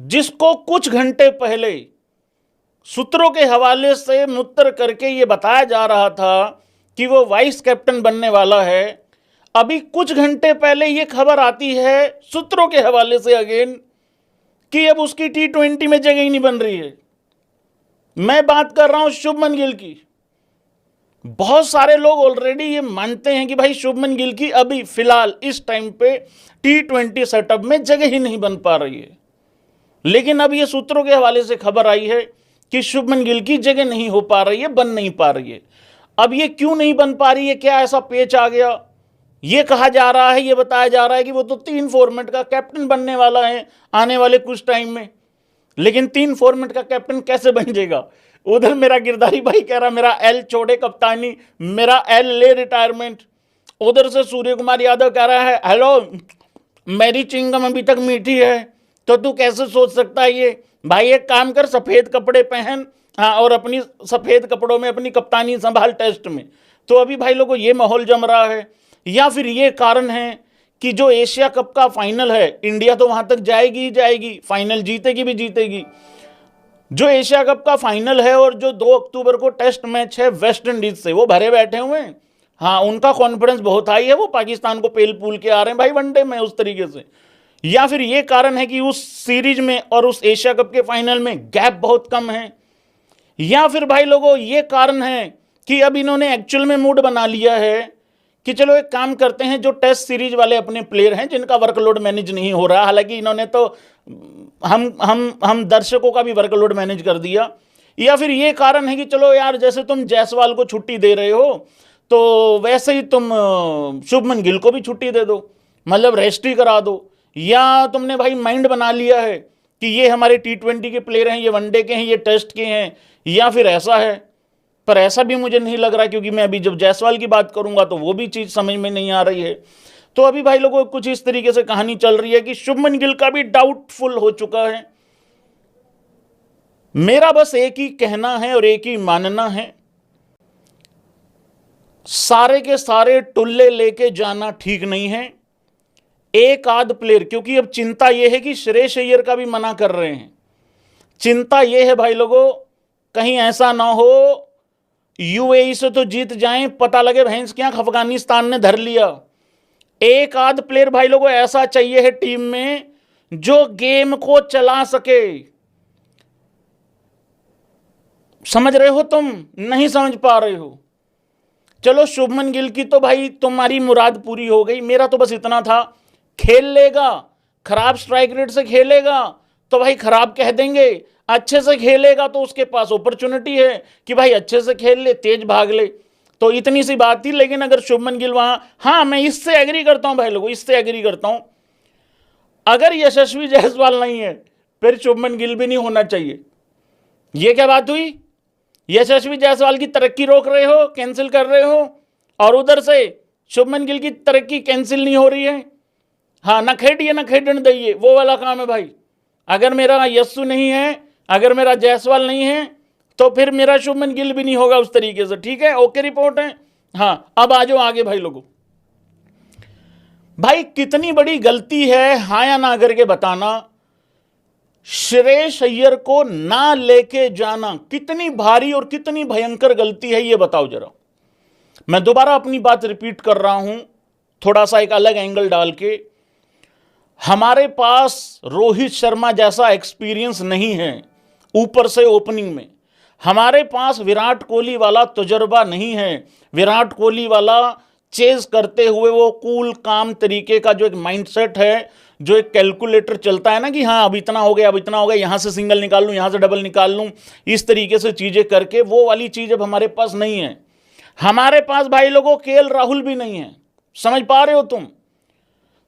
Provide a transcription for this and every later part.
जिसको कुछ घंटे पहले सूत्रों के हवाले से मुत्तर करके ये बताया जा रहा था कि वो वाइस कैप्टन बनने वाला है, अभी कुछ घंटे पहले ये खबर आती है सूत्रों के हवाले से अगेन कि अब उसकी T20 में जगह ही नहीं बन रही है। मैं बात कर रहा हूं शुभमन गिल की। बहुत सारे लोग ऑलरेडी ये मानते हैं कि भाई शुभमन गिल की अभी फिलहाल इस टाइम पे T20 सेटअप में जगह ही नहीं बन पा रही है, लेकिन अब ये सूत्रों के हवाले से खबर आई है कि शुभमन गिल की जगह नहीं हो पा रही है, बन नहीं पा रही है। अब ये क्यों नहीं बन पा रही है, क्या ऐसा पेच आ गया? ये कहा जा रहा है, ये बताया जा रहा है कि वो तो 3 फॉर्मेट का कैप्टन बनने वाला है आने वाले कुछ टाइम में, लेकिन 3 फॉर्मेट का कैप्टन कैसे बन जाएगा? उधर मेरा गिरधारी भाई कह रहा मेरा एल छोड़े कप्तानी, मेरा एल ले रिटायरमेंट। उधर से सूर्य कुमार यादव कह रहा है हेलो मेरी चिंगम अभी तक मीठी है, तो तू कैसे सोच सकता है ये? भाई एक काम कर, सफेद कपड़े पहन, हाँ, और अपनी सफेद कपड़ों में अपनी कप्तानी संभाल टेस्ट में। तो अभी भाई लोगों ये माहौल जम रहा है, या फिर ये कारण है कि जो एशिया कप का फाइनल है, इंडिया तो वहां तक जाएगी ही जाएगी, फाइनल जीतेगी भी जीतेगी। जो एशिया कप का फाइनल है और जो 2 अक्टूबर को टेस्ट मैच है वेस्ट इंडीज से, वो भरे बैठे हुए हैं। हाँ, उनका कॉन्फिडेंस बहुत हाई है, वो पाकिस्तान को पेल पूल के आ रहे हैं भाई वनडे में उस तरीके से। या फिर ये कारण है कि उस सीरीज में और उस एशिया कप के फाइनल में गैप बहुत कम है। या फिर भाई लोगों ये कारण है कि अब इन्होंने एक्चुअल में मूड बना लिया है कि चलो एक काम करते हैं, जो टेस्ट सीरीज वाले अपने प्लेयर हैं जिनका वर्कलोड मैनेज नहीं हो रहा, हालांकि इन्होंने तो हम दर्शकों का भी वर्कलोड मैनेज कर दिया। या फिर ये कारण है कि चलो यार, जैसे तुम जायसवाल को छुट्टी दे रहे हो तो वैसे ही तुम शुभमन गिल को भी छुट्टी दे दो, मतलब रेस्ट ही करा दो। या तुमने भाई माइंड बना लिया है कि ये हमारे T20 के प्लेयर हैं, ये वनडे के हैं, ये टेस्ट के हैं, या फिर ऐसा है। पर ऐसा भी मुझे नहीं लग रहा, क्योंकि मैं अभी जब जायसवाल की बात करूंगा तो वो भी चीज समझ में नहीं आ रही है। तो अभी भाई लोगों कुछ इस तरीके से कहानी चल रही है कि शुभमन गिल का भी डाउटफुल हो चुका है। मेरा बस एक ही कहना है और एक ही मानना है, सारे के सारे टुल्ले लेके जाना ठीक नहीं है। एक आध प्लेयर, क्योंकि अब चिंता यह है कि श्रेयस अय्यर का भी मना कर रहे हैं। चिंता यह है भाई लोगों, कहीं ऐसा ना हो यूएई से तो जीत जाएं, पता लगे भैंस क्या अफगानिस्तान ने धर लिया। एक आध प्लेयर भाई लोगों ऐसा चाहिए है टीम में जो गेम को चला सके। समझ रहे हो तुम? नहीं समझ पा रहे हो? चलो शुभमन गिल की तो भाई तुम्हारी मुराद पूरी हो गई, मेरा तो बस इतना था, खेल लेगा, खराब स्ट्राइक रेट से खेलेगा तो भाई खराब कह देंगे, अच्छे से खेलेगा तो उसके पास अपॉर्चुनिटी है कि भाई अच्छे से खेल ले, तेज भाग ले। तो इतनी सी बात थी। लेकिन अगर शुभमन गिल वहां, हाँ मैं इससे एग्री करता हूं भाई लोगों, इससे एग्री करता हूं, अगर यशस्वी जायसवाल नहीं है फिर शुभमन गिल भी नहीं होना चाहिए। यह क्या बात हुई? यशस्वी जायसवाल की तरक्की रोक रहे हो, कैंसिल कर रहे हो, और उधर से शुभमन गिल की तरक्की कैंसिल नहीं हो रही है। हाँ, ना खेडिए ना खेडने दइए, वो वाला काम है भाई। अगर मेरा यस्सु नहीं है, अगर मेरा जायसवाल नहीं है, तो फिर मेरा शुभमन गिल भी नहीं होगा उस तरीके से। ठीक है, ओके रिपोर्ट है। हाँ, अब आ जाओ आगे भाई लोगों। भाई कितनी बड़ी गलती है, हाँ या ना करके बताना, श्रेयस अय्यर को ना लेके जाना कितनी भारी और कितनी भयंकर गलती है, ये बताओ जरा। मैं दोबारा अपनी बात रिपीट कर रहा हूं, थोड़ा सा एक अलग एंगल डाल के। हमारे पास रोहित शर्मा जैसा एक्सपीरियंस नहीं है ऊपर से ओपनिंग में, हमारे पास विराट कोहली वाला तजुर्बा नहीं है, विराट कोहली वाला चेज करते हुए वो कूल काम तरीके का जो एक माइंडसेट है, जो एक कैलकुलेटर चलता है ना कि हाँ अब इतना हो गया, अब इतना हो गया, यहां से सिंगल निकाल लूं, यहां से डबल निकाल लूं, इस तरीके से चीजें करके, वो वाली चीज अब हमारे पास नहीं है। हमारे पास भाई लोगों केएल राहुल भी नहीं है। समझ पा रहे हो तुम?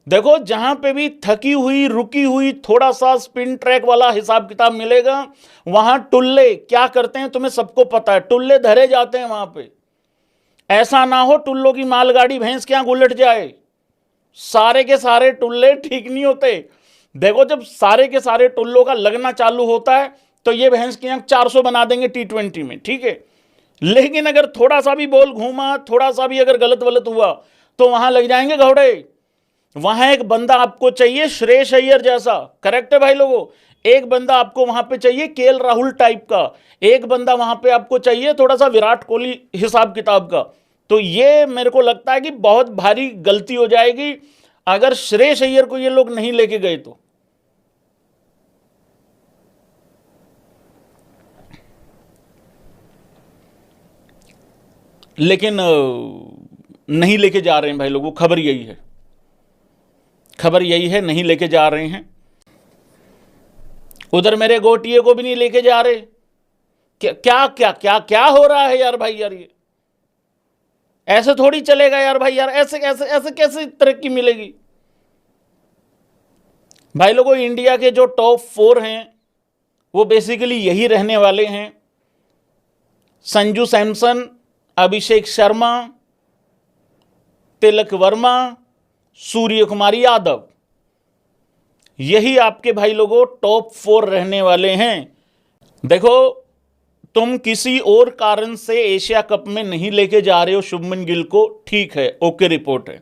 देखो, जहां पे भी थकी हुई, रुकी हुई, थोड़ा सा स्पिन ट्रैक वाला हिसाब किताब मिलेगा, वहां टुल्ले क्या करते हैं तुम्हें सबको पता है, टुल्ले धरे जाते हैं वहां पे। ऐसा ना हो टुल्लों की मालगाड़ी भैंस क्या उलट जाए। सारे के सारे टुल्ले ठीक नहीं होते। देखो, जब सारे के सारे टुल्लों का लगना चालू होता है तो ये भैंस की आंख 400 बना देंगे T20 में, ठीक है। लेकिन अगर थोड़ा सा भी बॉल घूमा, थोड़ा सा भी अगर गलत वलत हुआ तो वहां लग जाएंगे घोड़े। वहां एक बंदा आपको चाहिए श्रेयस अय्यर जैसा। करेक्ट है भाई लोगों? एक बंदा आपको वहां पे चाहिए केएल राहुल टाइप का, एक बंदा वहां पे आपको चाहिए थोड़ा सा विराट कोहली हिसाब किताब का। तो ये मेरे को लगता है कि बहुत भारी गलती हो जाएगी अगर श्रेयस अय्यर को ये लोग नहीं लेके गए तो। लेकिन नहीं लेके जा रहे हैं भाई लोगों, खबर यही है, खबर यही है, नहीं लेके जा रहे हैं। उधर मेरे गोटिए को भी नहीं लेके जा रहे। क्या क्या क्या क्या क्या हो रहा है यार भाई यार, ये ऐसे थोड़ी चलेगा यार भाई यार, ऐसे ऐसे ऐसे कैसे तरक्की मिलेगी भाई लोगों। इंडिया के जो टॉप 4 हैं वो बेसिकली यही रहने वाले हैं, संजू सैमसन, अभिषेक शर्मा, तिलक वर्मा, सूर्य कुमार यादव, यही आपके भाई लोगों टॉप 4 रहने वाले हैं। देखो, तुम किसी और कारण से एशिया कप में नहीं लेके जा रहे हो शुभमन गिल को, ठीक है, ओके रिपोर्ट है।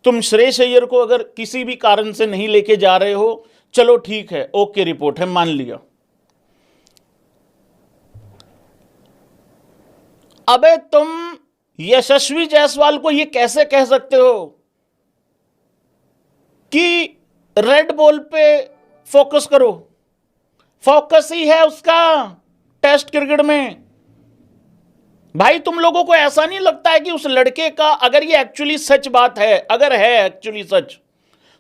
तुम श्रेयस अय्यर को अगर किसी भी कारण से नहीं लेके जा रहे हो, चलो ठीक है, ओके रिपोर्ट है, मान लिया। अबे तुम यशस्वी जायसवाल को ये कैसे कह सकते हो कि रेड बॉल पे फोकस करो? फोकस ही है उसका टेस्ट क्रिकेट में। भाई तुम लोगों को ऐसा नहीं लगता है कि उस लड़के का, अगर ये एक्चुअली सच बात है, अगर है एक्चुअली सच,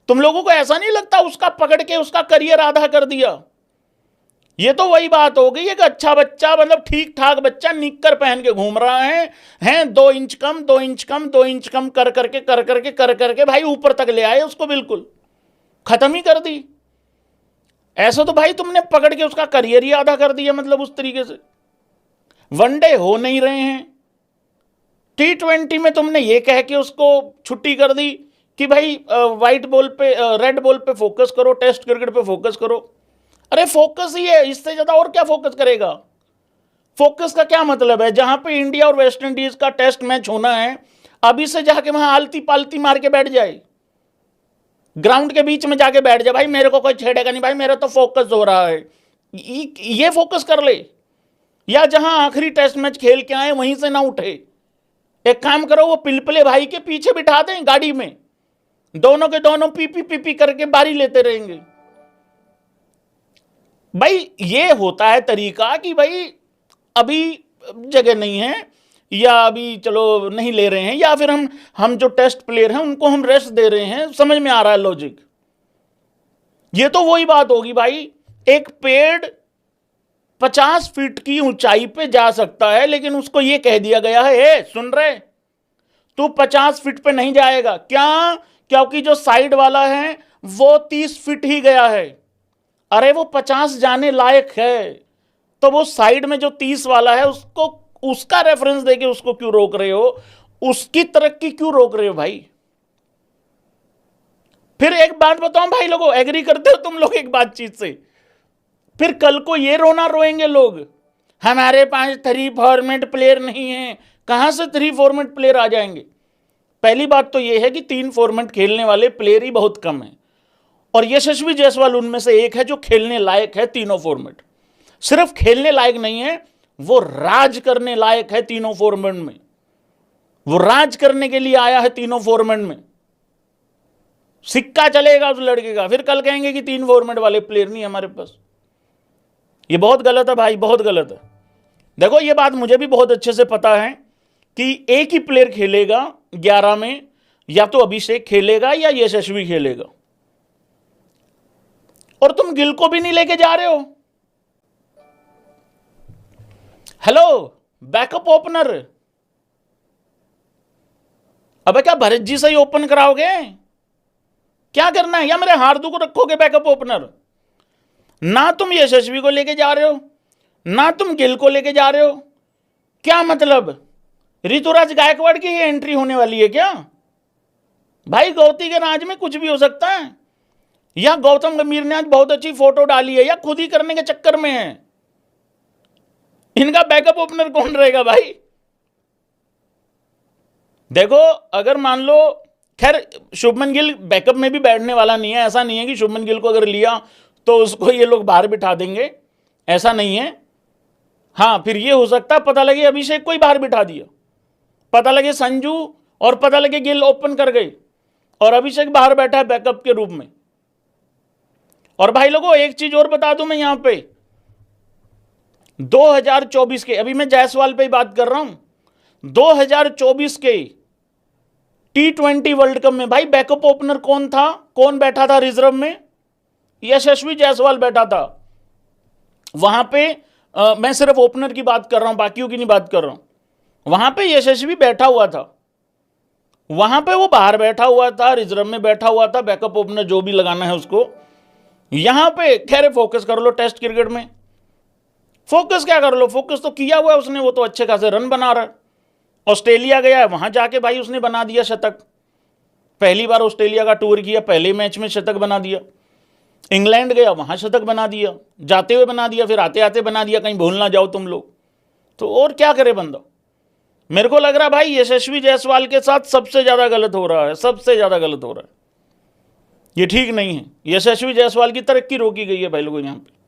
तुम लोगों को ऐसा नहीं लगता उसका पकड़ के उसका करियर आधा कर दिया? ये तो वही बात हो गई है कि अच्छा बच्चा, मतलब ठीक ठाक बच्चा निक्कर पहन के घूम रहा है, हैं 2 इंच कम 2 इंच कम 2 इंच कम कर करके भाई ऊपर तक ले आए, उसको बिल्कुल खत्म ही कर दी। ऐसा तो भाई तुमने पकड़ के उसका करियर ही आधा कर दिया, मतलब उस तरीके से। वनडे हो नहीं रहे हैं, T20 में तुमने ये कह के उसको छुट्टी कर दी कि भाई वाइट बॉल पे, रेड बॉल पे फोकस करो, टेस्ट क्रिकेट पे फोकस करो। अरे फोकस ही है, इससे ज्यादा और क्या फोकस करेगा? फोकस का क्या मतलब है? जहां पे इंडिया और वेस्ट इंडीज का टेस्ट मैच होना है, अभी से जाके वहां आलती पालती मार के बैठ जाए, ग्राउंड के बीच में जाके बैठ जाए, भाई मेरे को कोई छेड़ेगा नहीं, भाई मेरा तो फोकस हो रहा है, ये फोकस कर ले। या जहां आखिरी टेस्ट मैच खेल के आए वहीं से ना उठे। एक काम करो, वो पिलपिले भाई के पीछे बिठा दें गाड़ी में, दोनों के दोनों पीपी पीपी करके बारी लेते रहेंगे। भाई ये होता है तरीका कि भाई अभी जगह नहीं है, या अभी चलो नहीं ले रहे हैं, या फिर हम जो टेस्ट प्लेयर हैं उनको हम रेस्ट दे रहे हैं। समझ में आ रहा है लॉजिक? ये तो वही बात होगी भाई, एक पेड़ 50 फीट की ऊंचाई पे जा सकता है, लेकिन उसको ये कह दिया गया है, हे सुन रहे, तू 50 फीट पे नहीं जाएगा। क्या? क्योंकि जो साइड वाला है वो 30 फीट ही गया है। अरे वो 50 जाने लायक है, तो वो साइड में जो 30 वाला है उसको, उसका रेफरेंस देके उसको क्यों रोक रहे हो? उसकी तरक्की क्यों रोक रहे हो भाई? फिर एक बात बताओ भाई लोगों, एग्री करते हो तुम लोग एक बातचीत से? फिर कल को ये रोना रोएंगे लोग, हमारे पास 3 फॉर्मेट प्लेयर नहीं है। कहां से 3 फॉर्मेट प्लेयर आ जाएंगे? पहली बात तो यह है कि 3 फॉर्मेट खेलने वाले प्लेयर ही बहुत कम है, और यशस्वी जायसवाल उनमें से एक है जो खेलने लायक है तीनों फॉर्मेट। सिर्फ खेलने लायक नहीं है, वो राज करने लायक है तीनों फॉर्मेट में। वो राज करने के लिए आया है तीनों फॉर्मेट में। सिक्का चलेगा उस लड़के का। फिर कल कहेंगे कि 3 फॉर्मेट वाले प्लेयर नहीं हमारे पास। ये बहुत गलत है भाई, बहुत गलत है। देखो ये बात मुझे भी बहुत अच्छे से पता है कि एक ही प्लेयर खेलेगा 11 में, या तो अभिषेक खेलेगा या यशस्वी खेलेगा, और तुम गिल को भी नहीं लेके जा रहे हो। Hello, backup opener. अबे क्या भरत जी से ही ओपन कराओगे? क्या करना है? या मेरे हार्दू को रखोगे बैकअप ओपनर? ना तुम यशस्वी को लेके जा रहे हो, ना तुम गिल को लेके जा रहे हो। क्या मतलब? ऋतुराज गायकवाड़ की ये एंट्री होने वाली है क्या? भाई गौती के राज में कुछ भी हो सकता है। या गौतम गंभीर ने आज बहुत अच्छी फोटो डाली है, या खुद ही करने के चक्कर में है। इनका बैकअप ओपनर कौन रहेगा भाई? देखो, अगर मान लो, खैर शुभमन गिल बैकअप में भी बैठने वाला नहीं है। ऐसा नहीं है कि शुभमन गिल को अगर लिया तो उसको ये लोग बाहर बिठा देंगे, ऐसा नहीं है। हाँ, फिर ये हो सकता है पता लगे अभिषेक को ही बाहर बिठा दिया, पता लगे संजू और पता लगे गिल ओपन कर गए और अभिषेक बाहर बैठा है बैकअप के रूप में। और भाई लोगों एक चीज और बता दूं मैं यहां पे, 2024 के, अभी मैं जायसवाल पे ही बात कर रहा हूं, 2024 के T20 वर्ल्ड कप में भाई बैकअप ओपनर कौन था, कौन बैठा था रिजर्व में? यशस्वी जायसवाल बैठा था। वहां पे मैं सिर्फ ओपनर की बात कर रहा हूं, बाकियों की नहीं बात कर रहा हूं। वहां पे यशस्वी बैठा हुआ था, वहां पे वो बाहर बैठा हुआ था, रिजर्व में बैठा हुआ था, बैकअप ओपनर जो भी लगाना है उसको। यहां पे कह रहे फोकस कर लो टेस्ट क्रिकेट में। फोकस क्या कर लो, फोकस तो किया हुआ है उसने, वो तो अच्छे खासे रन बना रहा है। ऑस्ट्रेलिया गया है, वहां जाके भाई उसने बना दिया शतक, पहली बार ऑस्ट्रेलिया का टूर किया, पहले मैच में शतक बना दिया। इंग्लैंड गया, वहां शतक बना दिया, जाते हुए बना दिया, फिर आते आते बना दिया, कहीं भूल ना जाओ तुम लोग। तो और क्या करे बंदा? मेरे को लग रहा है भाई यशस्वी जायसवाल के साथ सबसे ज्यादा गलत हो रहा है, सबसे ज्यादा गलत हो रहा है। ये ठीक नहीं है, यशस्वी जायसवाल की तरक्की रोकी गई है भाई लोगों यहाँ पे।